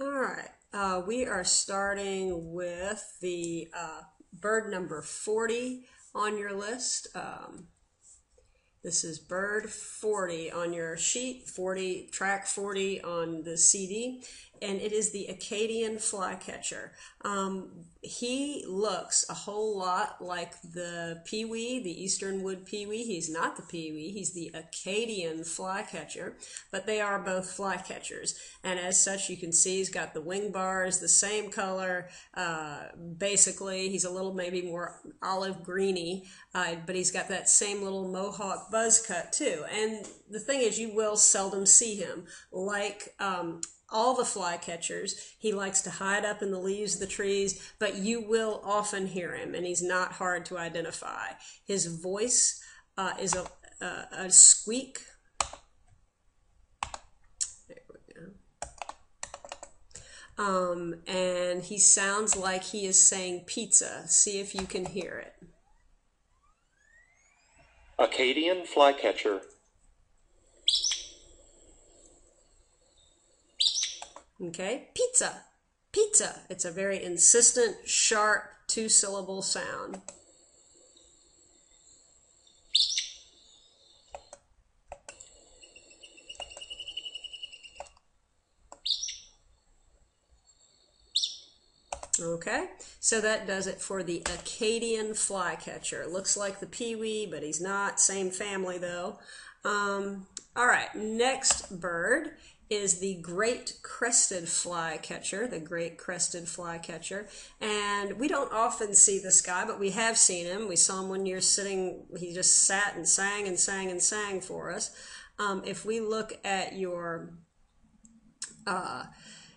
All right. We are starting with the bird number 40 on your list. This is bird 40 on your sheet, 40, track 40 on the CD, and it is the Acadian flycatcher. He looks a whole lot like the pewee, the eastern wood pewee. He's not the pewee, he's the Acadian flycatcher, but they are both flycatchers. And as such, you can see he's got the wing bars the same color. Basically, he's a little maybe more olive greeny, but he's got that same little mohawk buzz cut too. And the thing is, you will seldom see him like all the flycatchers. He likes to hide up in the leaves of the trees, but you will often hear him, and he's not hard to identify. His voice is a squeak. There we go. And he sounds like he is saying pizza. See if you can hear it. Acadian flycatcher. Okay, pizza, pizza. It's a very insistent, sharp, two-syllable sound. Okay, so that does it for the Acadian flycatcher. Looks like the pewee, but he's not. Same family, though. All right, next bird is the great crested flycatcher, the great crested flycatcher. And we don't often see this guy, but we have seen him. We saw him one year sitting, he just sat and sang and sang and sang for us. If we look at your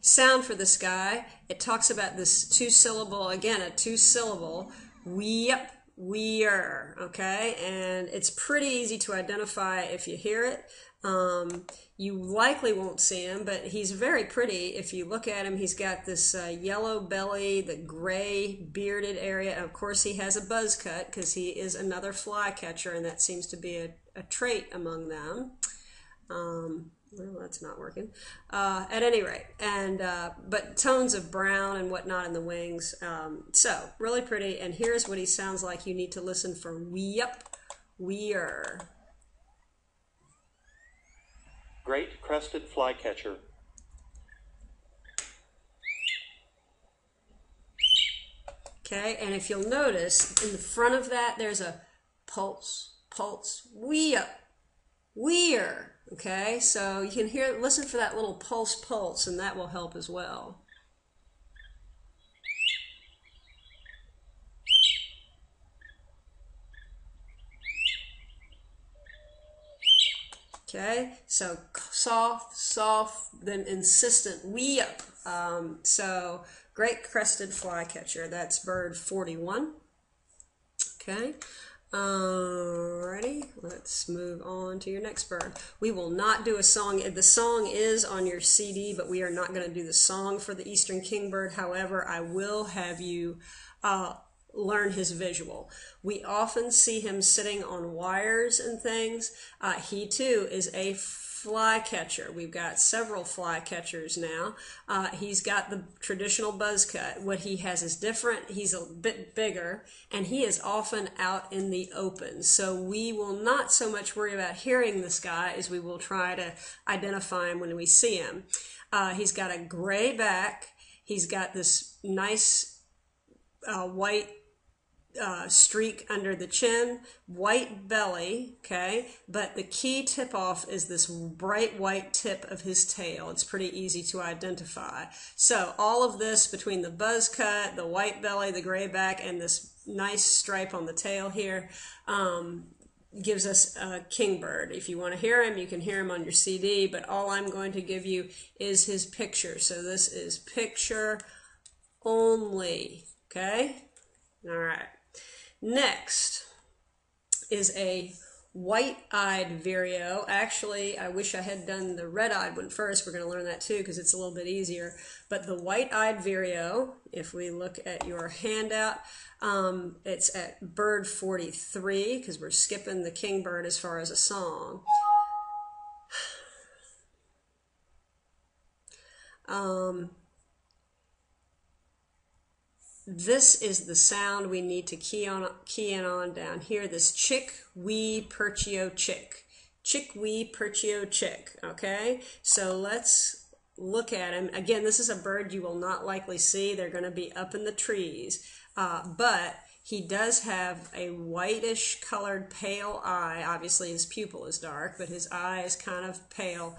sound for this guy, it talks about this two-syllable, again, a two-syllable, weep, weir, okay? And it's pretty easy to identify if you hear it. You likely won't see him, but he's very pretty. If you look at him, he's got this yellow belly, the gray bearded area. Of course, he has a buzz cut because he is another flycatcher, and that seems to be a trait among them. Well, that's not working. At any rate, and but tones of brown and whatnot in the wings. So really pretty. And here's what he sounds like. You need to listen for weep, weir. Great crested flycatcher. Okay, and if you'll notice, in the front of that, there's a pulse, pulse, weep, weir. Okay, so you can hear, listen for that little pulse, pulse, and that will help as well. Okay, so soft, soft, then insistent weep. So great crested flycatcher. That's bird 41. Okay. Alrighty, let's move on to your next bird. We will not do a song. The song is on your CD, but we are not going to do the song for the Eastern Kingbird. However, I will have you learn his visual. We often see him sitting on wires and things. He too is a flycatcher. We've got several flycatchers now. He's got the traditional buzz cut. What he has is different. He's a bit bigger, and he is often out in the open. So we will not so much worry about hearing this guy as we will try to identify him when we see him. He's got a gray back. He's got this nice white streak under the chin, white belly, okay, but the key tip-off is this bright white tip of his tail. It's pretty easy to identify. So all of this between the buzz cut, the white belly, the gray back, and this nice stripe on the tail here gives us a kingbird. If you want to hear him, you can hear him on your CD, but all I'm going to give you is his picture. So this is picture only, okay? All right. Next is a white-eyed vireo. Actually, I wish I had done the red-eyed one first. We're going to learn that too because it's a little bit easier. But the white-eyed vireo, if we look at your handout, it's at bird 43 because we're skipping the kingbird as far as a song. this is the sound we need to key in on down here. This chick, wee, perchio, chick. Chick, wee, perchio, chick. Okay, so let's look at him. Again, this is a bird you will not likely see. They're going to be up in the trees, but he does have a whitish colored pale eye. Obviously his pupil is dark, but his eye is kind of pale.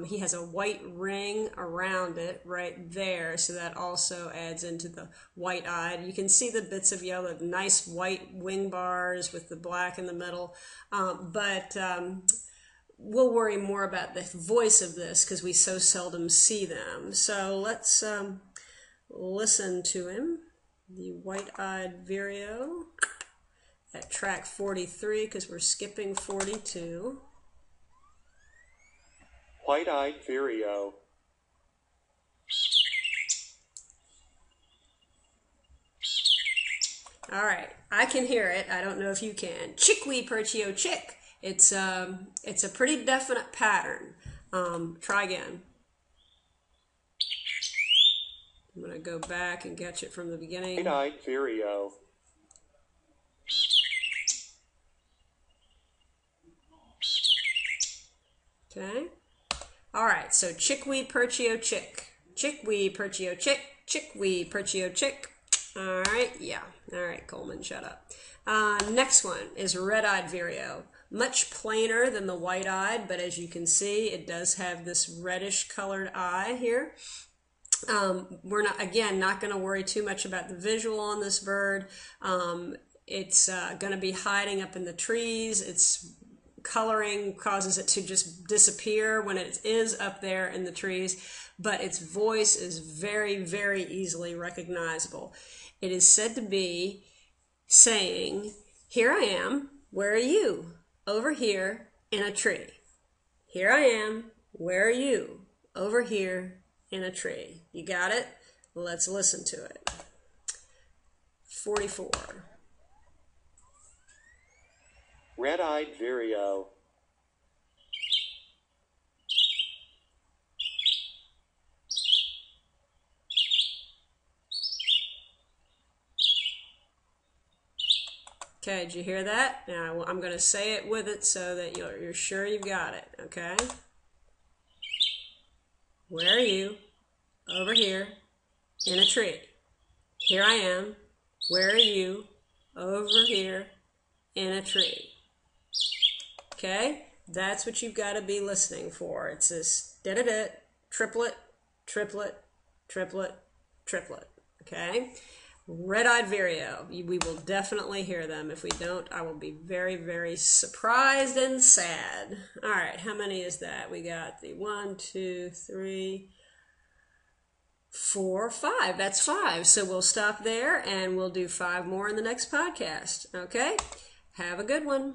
He has a white ring around it right there, so that also adds into the white eye. You can see the bits of yellow, nice white wing bars with the black in the middle, but we'll worry more about the voice of this because we so seldom see them. So let's listen to him, the white-eyed vireo, at track 43 because we're skipping 42. White-eyed vireo. All right, I can hear it. I don't know if you can. Chick-wee, perchio, chick. It's a pretty definite pattern. Try again. I'm going to go back and catch it from the beginning. White-eyed vireo. Okay. All right, so chick-wee, perchio, chick. Chick-wee, perchio, chick. Chick-wee, perchio, chick. All right, yeah. All right, Coleman, shut up. Next one is red-eyed vireo. Much plainer than the white-eyed, but as you can see, it does have this reddish colored eye here. We're not going to worry too much about the visual on this bird. It's going to be hiding up in the trees. Its coloring causes it to just disappear when it is up there in the trees, but its voice is very, very easily recognizable. It is said to be saying, "Here I am, where are you? Over here in a tree. Here I am, where are you? Over here in a tree." You got it? Let's listen to it. 44. Red-eyed vireo. Okay, did you hear that? Now I'm going to say it with it so that you're sure you've got it, okay? Where are you? Over here in a tree. Here I am. Where are you? Over here in a tree. Okay? That's what you've got to be listening for. It's this da-da-da, triplet, triplet, triplet, triplet. Okay? Red-eyed vireo. We will definitely hear them. If we don't, I will be very, very surprised and sad. All right, how many is that? We got the 1, 2, 3, 4, 5. That's 5. So we'll stop there and we'll do 5 more in the next podcast. Okay? Have a good one.